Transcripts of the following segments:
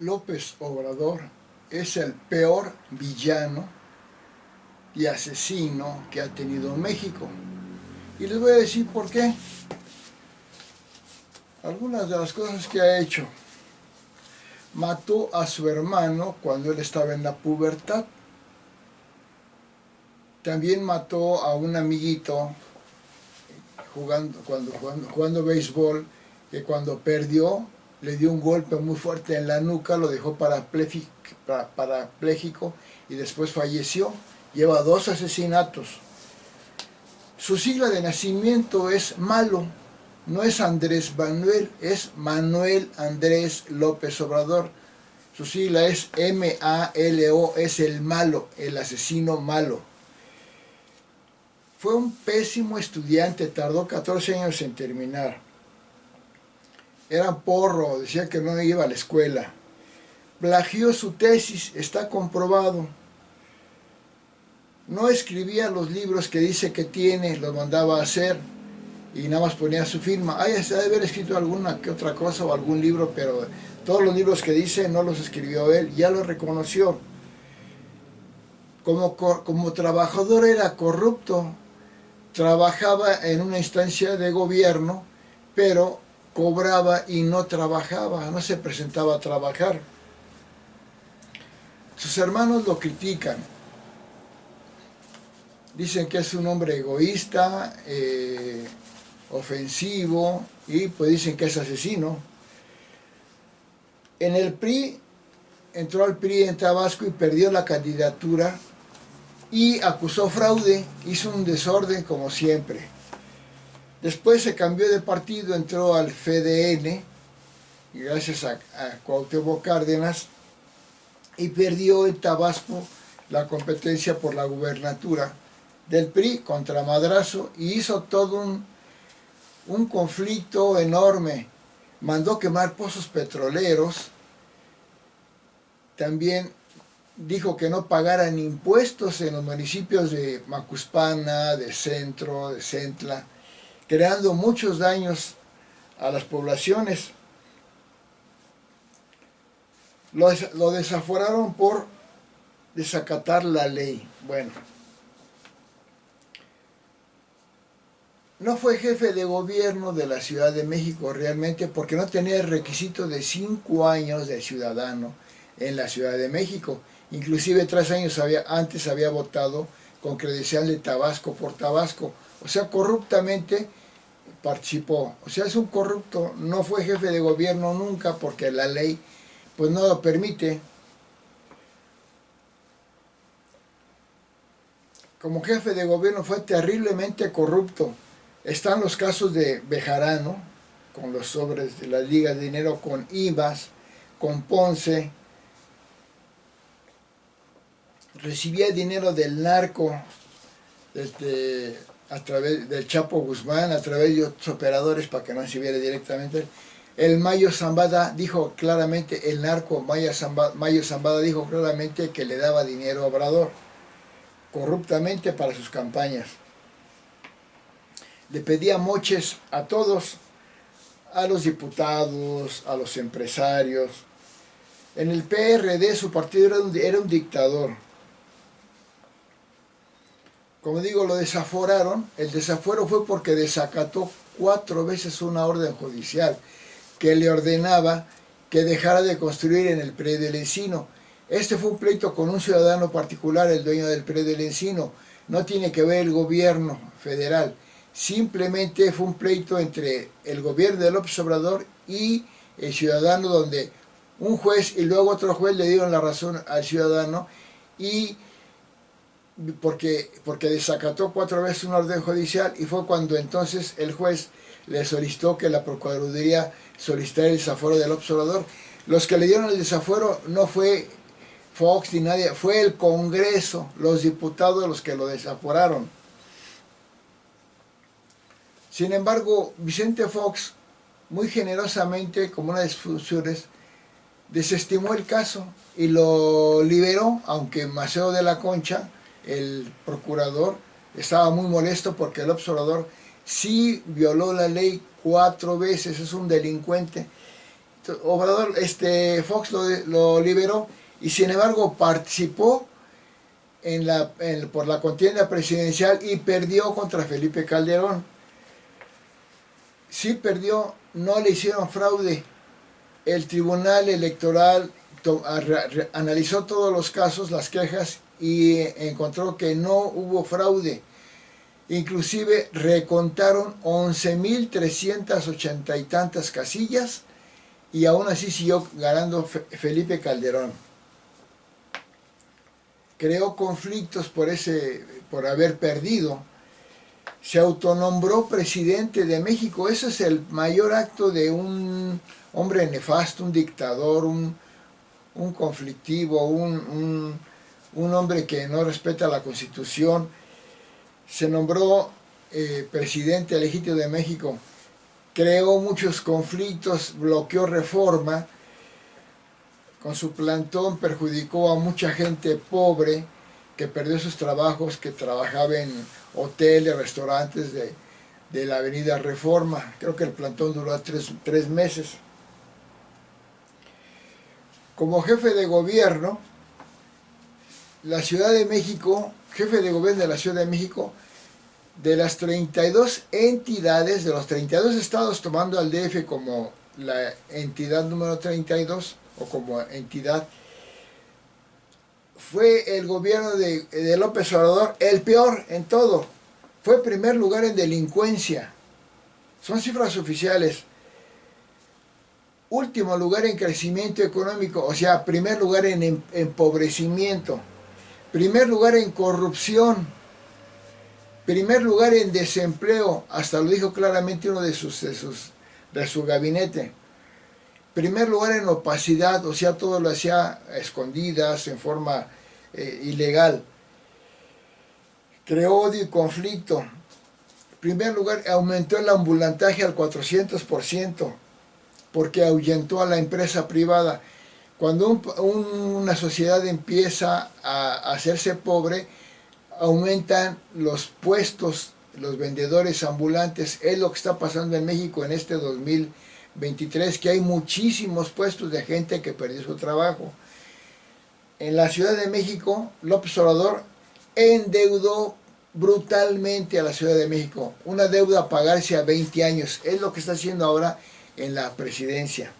López Obrador es el peor villano y asesino que ha tenido México. Y les voy a decir por qué. Algunas de las cosas que ha hecho. Mató a su hermano cuando él estaba en la pubertad. También mató a un amiguito jugando béisbol, que cuando perdió le dio un golpe muy fuerte en la nuca, lo dejó parapléjico y después falleció. Lleva 2 asesinatos. Su sigla de nacimiento es Malo, no es Andrés Manuel, es Manuel Andrés López Obrador. Su sigla es M-A-L-O, es el malo, el asesino malo. Fue un pésimo estudiante, tardó 14 años en terminar. Era porro, decía que no iba a la escuela. Plagió su tesis, está comprobado. No escribía los libros que dice que tiene, los mandaba a hacer y nada más ponía su firma. Se debe haber escrito alguna que otra cosa o algún libro, pero todos los libros que dice no los escribió él, ya lo reconoció. Como trabajador era corrupto, trabajaba en una instancia de gobierno, pero cobraba y no trabajaba, no se presentaba a trabajar. Sus hermanos lo critican. Dicen que es un hombre egoísta, ofensivo, y pues dicen que es asesino. En el PRI, entró al PRI en Tabasco y perdió la candidatura y acusó fraude, hizo un desorden como siempre. Después se cambió de partido, entró al FDN, y gracias a Cuauhtémoc Cárdenas, y perdió en Tabasco la competencia por la gubernatura del PRI contra Madrazo, y hizo todo un conflicto enorme. Mandó quemar pozos petroleros, también dijo que no pagaran impuestos en los municipios de Macuspana, de Centro, de Centla, creando muchos daños a las poblaciones. Lo desaforaron por desacatar la ley. Bueno, no fue jefe de gobierno de la Ciudad de México realmente porque no tenía el requisito de 5 años de ciudadano en la Ciudad de México. Inclusive 3 años antes había votado con credencial de Tabasco por Tabasco. O sea, corruptamente participó. O sea, es un corrupto. No fue jefe de gobierno nunca porque la ley pues no lo permite. Como jefe de gobierno fue terriblemente corrupto. Están los casos de Bejarano, con los sobres de las ligas de dinero, con Ibas, con Ponce. Recibía dinero del narco a través del Chapo Guzmán, a través de otros operadores para que no se viera directamente. El Mayo Zambada dijo claramente, el narco Mayo Zambada dijo claramente que le daba dinero a Obrador, corruptamente para sus campañas. Le pedía moches a todos, a los diputados, a los empresarios. En el PRD su partido era un dictador. Como digo, lo desaforaron. El desafuero fue porque desacató 4 veces una orden judicial que le ordenaba que dejara de construir en el predio del Encino. Este fue un pleito con un ciudadano particular, el dueño del predio del Encino. No tiene que ver el gobierno federal. Simplemente fue un pleito entre el gobierno de López Obrador y el ciudadano, donde un juez y luego otro juez le dieron la razón al ciudadano, y porque desacató 4 veces una orden judicial, y fue cuando entonces el juez le solicitó que la Procuraduría solicitara el desafuero del López Obrador. Los que le dieron el desafuero no fue Fox ni nadie, fue el Congreso, los diputados los que lo desaforaron. Sin embargo, Vicente Fox, muy generosamente, como una de sus funciones, desestimó el caso y lo liberó, aunque Maceo de la Concha, el procurador, estaba muy molesto porque el observador sí violó la ley 4 veces, es un delincuente. Obrador, Fox lo liberó y sin embargo participó por la contienda presidencial y perdió contra Felipe Calderón. Sí perdió, no le hicieron fraude. El Tribunal Electoral analizó todos los casos, las quejas, y encontró que no hubo fraude. Inclusive recontaron 11.380 y tantas casillas y aún así siguió ganando Felipe Calderón. Creó conflictos por haber perdido. Se autonombró presidente de México. Ese es el mayor acto de un hombre nefasto, un dictador, un conflictivo, un hombre que no respeta la Constitución. Se nombró presidente legítimo de México. Creó muchos conflictos, bloqueó reforma. Con su plantón perjudicó a mucha gente pobre que perdió sus trabajos, que trabajaba en hoteles, restaurantes de la avenida Reforma. Creo que el plantón duró tres meses. Como jefe de gobierno, la Ciudad de México, jefe de gobierno de la Ciudad de México, de las 32 entidades, de los 32 estados, tomando al DF como la entidad número 32, o como entidad, fue el gobierno de López Obrador el peor en todo. Fue primer lugar en delincuencia. Son cifras oficiales. Último lugar en crecimiento económico, o sea, primer lugar en empobrecimiento. Primer lugar en corrupción. Primer lugar en desempleo. Hasta lo dijo claramente uno de su gabinete. Primer lugar en opacidad, o sea, todo lo hacía a escondidas, en forma ilegal. Creó odio y conflicto. Primer lugar, aumentó el ambulantaje al 400%, porque ahuyentó a la empresa privada. Cuando una sociedad empieza a hacerse pobre, aumentan los puestos, los vendedores ambulantes. Es lo que está pasando en México en este 2023, que hay muchísimos puestos de gente que perdió su trabajo. En la Ciudad de México, López Obrador endeudó brutalmente a la Ciudad de México, una deuda a pagarse a 20 años, es lo que está haciendo ahora en la presidencia.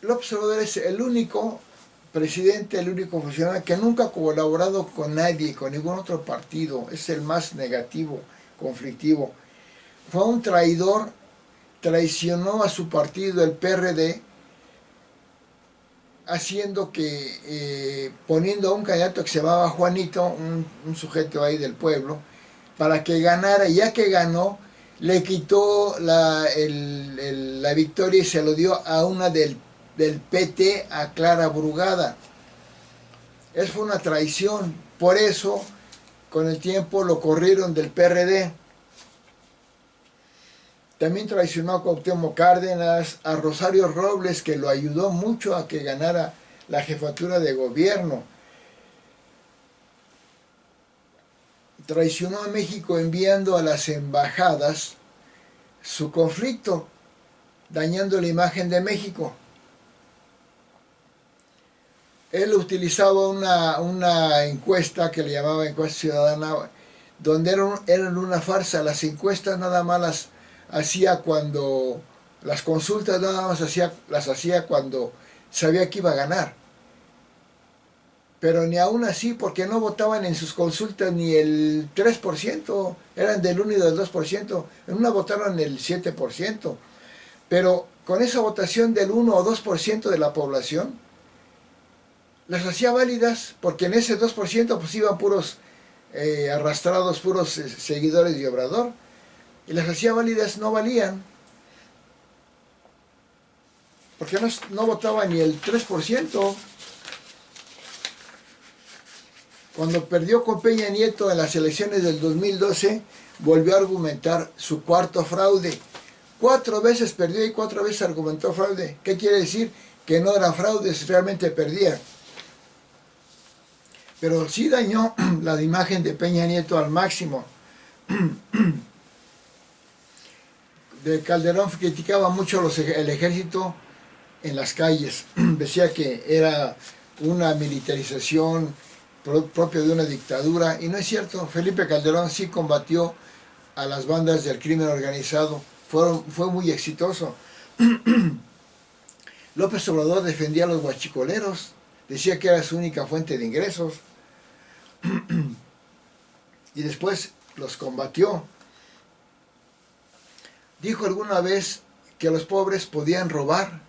López Obrador es el único presidente, el único funcionario que nunca ha colaborado con nadie, con ningún otro partido. Es el más negativo, conflictivo. Fue un traidor, traicionó a su partido, el PRD, haciendo que, poniendo a un candidato que se llamaba Juanito, un sujeto ahí del pueblo, para que ganara. Ya que ganó, le quitó la victoria y se lo dio a una del PT, a Clara Brugada. Eso fue una traición. Por eso, con el tiempo, lo corrieron del PRD. También traicionó a Cuauhtémoc Cárdenas, a Rosario Robles, que lo ayudó mucho a que ganara la jefatura de gobierno. Traicionó a México enviando a las embajadas su conflicto, dañando la imagen de México. Él utilizaba una encuesta que le llamaba encuesta ciudadana, donde eran una farsa. Las encuestas nada más las hacía cuando, las consultas nada más las hacía cuando sabía que iba a ganar. Pero ni aún así, porque no votaban en sus consultas ni el 3%, eran del 1 y del 2%, en una votaron el 7%. Pero con esa votación del 1 o 2% de la población, las hacía válidas, porque en ese 2% pues iban puros arrastrados, puros seguidores de Obrador, y las hacía válidas, no valían, porque no votaba ni el 3%. Cuando perdió con Peña Nieto en las elecciones del 2012, volvió a argumentar su cuarto fraude. 4 veces perdió y 4 veces argumentó fraude. ¿Qué quiere decir? Que no eran fraudes, realmente perdía. pero sí dañó la imagen de Peña Nieto al máximo. De Calderón criticaba mucho el ejército en las calles, decía que era una militarización propia de una dictadura, y no es cierto. Felipe Calderón sí combatió a las bandas del crimen organizado, fue muy exitoso. López Obrador defendía a los guachicoleros, decía que era su única fuente de ingresos, y después los combatió. Dijo alguna vez que los pobres podían robar.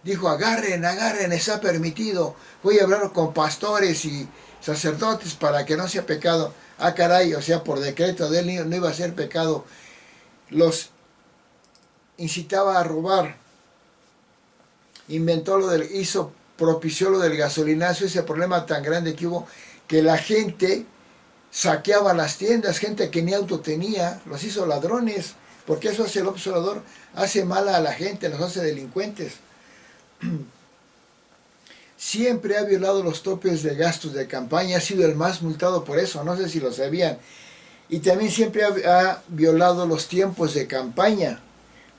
Dijo, agarren, agarren, está permitido. Voy a hablar con pastores y sacerdotes para que no sea pecado. Ah, caray, o sea, por decreto de él no iba a ser pecado. Los incitaba a robar. Propició lo del gasolinazo, ese problema tan grande que hubo, que la gente saqueaba las tiendas, gente que ni auto tenía, los hizo ladrones, porque eso hace el observador, hace mal a la gente, los hace delincuentes. Siempre ha violado los topes de gastos de campaña, ha sido el más multado por eso, no sé si lo sabían. Y también siempre ha violado los tiempos de campaña.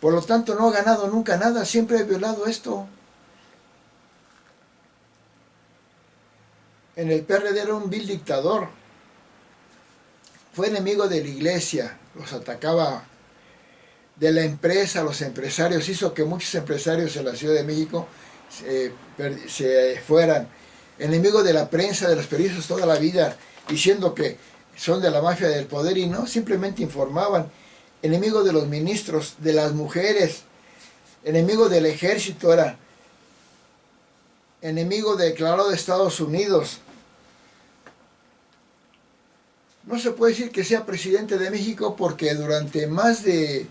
Por lo tanto, no ha ganado nunca nada, siempre ha violado esto. En el PRD era un vil dictador. Fue enemigo de la iglesia, los atacaba, de la empresa, los empresarios, hizo que muchos empresarios en la Ciudad de México se fueran. Enemigo de la prensa, de los periodistas toda la vida, diciendo que son de la mafia del poder, y no, simplemente informaban. Enemigo de los ministros, de las mujeres, enemigo del ejército, era enemigo declarado de Estados Unidos. No se puede decir que sea presidente de México porque durante más de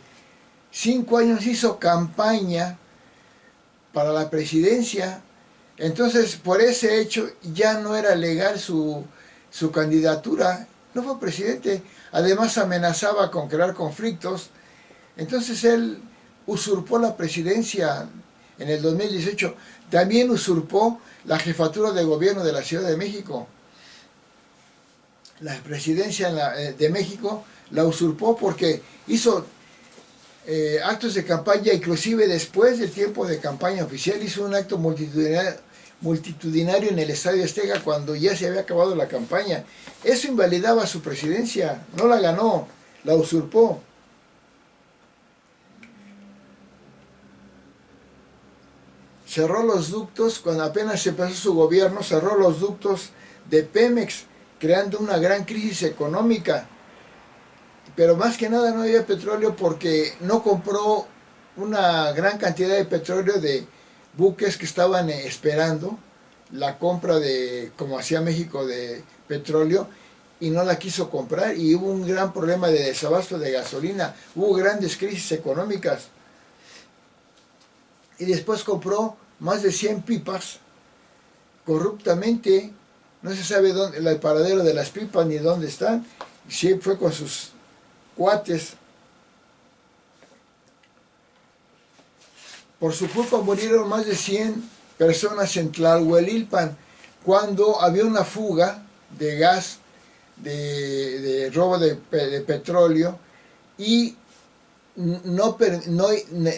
5 años hizo campaña para la presidencia. Entonces, por ese hecho ya no era legal su candidatura. No fue presidente. Además amenazaba con crear conflictos. Entonces él usurpó la presidencia en el 2018. También usurpó la jefatura de gobierno de la Ciudad de México. La presidencia de México la usurpó porque hizo actos de campaña, inclusive después del tiempo de campaña oficial, hizo un acto multitudinario en el Estadio Azteca cuando ya se había acabado la campaña. Eso invalidaba su presidencia, no la ganó, la usurpó. Cerró los ductos, cuando apenas empezó su gobierno, cerró los ductos de Pemex, creando una gran crisis económica. Pero más que nada no había petróleo porque no compró una gran cantidad de petróleo de buques que estaban esperando la compra de, como hacía México, de petróleo, y no la quiso comprar, y hubo un gran problema de desabasto de gasolina, hubo grandes crisis económicas. Y después compró más de 100 pipas corruptamente. No se sabe dónde, el paradero de las pipas ni dónde están. Sí, fue con sus cuates. Por su culpa murieron más de 100 personas en Tlalhuelilpan cuando había una fuga de gas, de robo de petróleo, y no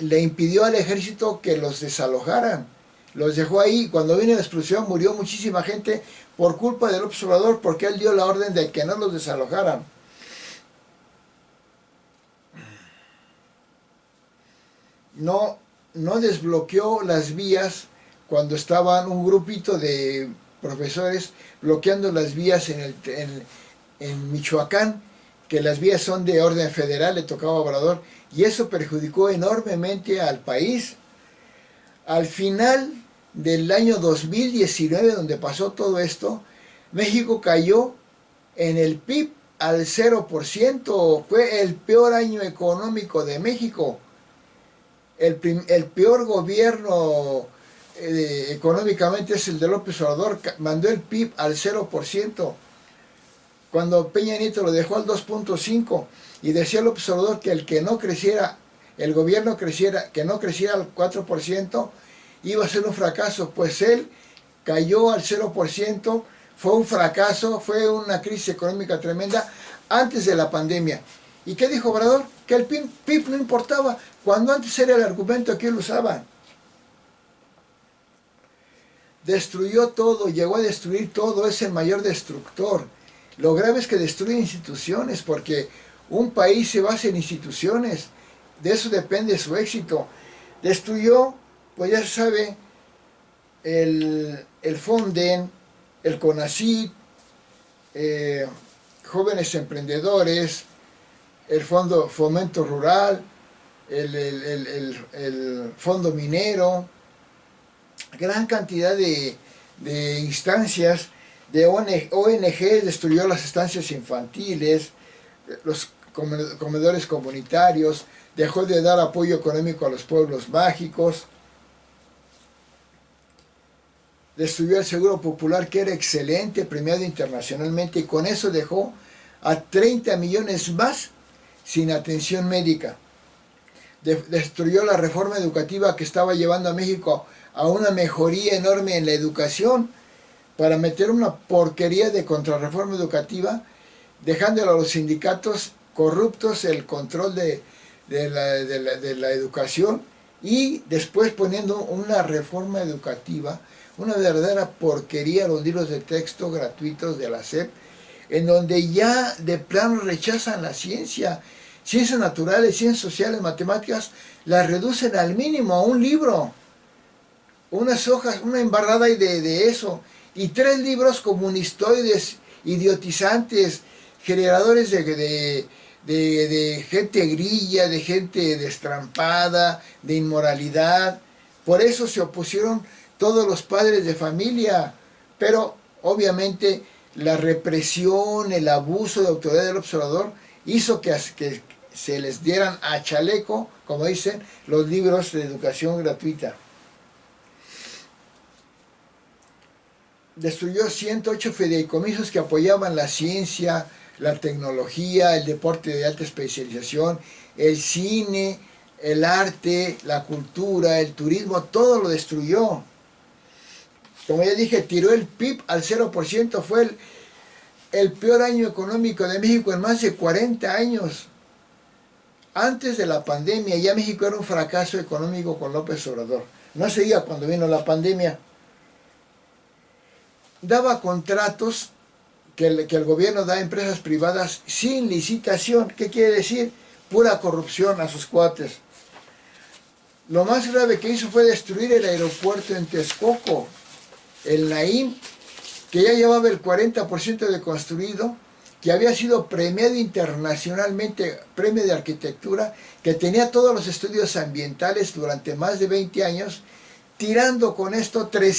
le impidió al ejército que los desalojaran. Los dejó ahí. Cuando vino la explosión murió muchísima gente por culpa del observador, porque él dio la orden de que no los desalojaran. No desbloqueó las vías cuando estaban un grupito de profesores bloqueando las vías en Michoacán, que las vías son de orden federal, le tocaba a Obrador, y eso perjudicó enormemente al país. Al final del año 2019, donde pasó todo esto, México cayó en el PIB al 0%, fue el peor año económico de México. El peor gobierno económicamente es el de López Obrador, mandó el PIB al 0%, cuando Peña Nieto lo dejó al 2.5%, y decía López Obrador que el gobierno que no creciera al 4%, iba a ser un fracaso. Pues él cayó al 0%, fue un fracaso, fue una crisis económica tremenda antes de la pandemia. ¿Y qué dijo Obrador? Que el PIB no importaba, cuando antes era el argumento que él usaba. Destruyó todo, llegó a destruir todo, es el mayor destructor. Lo grave es que destruye instituciones, porque un país se basa en instituciones, de eso depende su éxito. Destruyó, pues ya se sabe, el Fonden, el CONACYT, jóvenes emprendedores, el Fondo Fomento Rural, el Fondo Minero, gran cantidad de instancias, de ONG, destruyó las estancias infantiles, los comedores comunitarios, dejó de dar apoyo económico a los pueblos mágicos, destruyó el Seguro Popular, que era excelente, premiado internacionalmente, y con eso dejó a 30 millones más sin atención médica. Destruyó la reforma educativa que estaba llevando a México a una mejoría enorme en la educación, para meter una porquería de contrarreforma educativa, dejándole a los sindicatos corruptos el control de la educación, y después poniendo una reforma educativa, una verdadera porquería, los libros de texto gratuitos de la SEP, en donde ya de plano rechazan la ciencia, ciencias naturales, ciencias sociales, matemáticas, las reducen al mínimo, a un libro, unas hojas, una embarrada de eso, y 3 libros comunistoides, idiotizantes, generadores de gente grilla, de gente destrampada, de inmoralidad. Por eso se opusieron todos los padres de familia, pero obviamente la represión, el abuso de autoridad del observador hizo que se les dieran a chaleco, como dicen, los libros de educación gratuita. Destruyó 108 fideicomisos que apoyaban la ciencia, la tecnología, el deporte de alta especialización, el cine, el arte, la cultura, el turismo, todo lo destruyó. Como ya dije, tiró el PIB al 0%, fue el peor año económico de México en más de 40 años. Antes de la pandemia, ya México era un fracaso económico con López Obrador. No seguía cuando vino la pandemia. Daba contratos que el gobierno da a empresas privadas sin licitación. ¿Qué quiere decir? Pura corrupción a sus cuates. Lo más grave que hizo fue destruir el aeropuerto en Texcoco, el Naim, que ya llevaba el 40% de construido, que había sido premiado internacionalmente, premio de arquitectura, que tenía todos los estudios ambientales durante más de 20 años, tirando con esto 300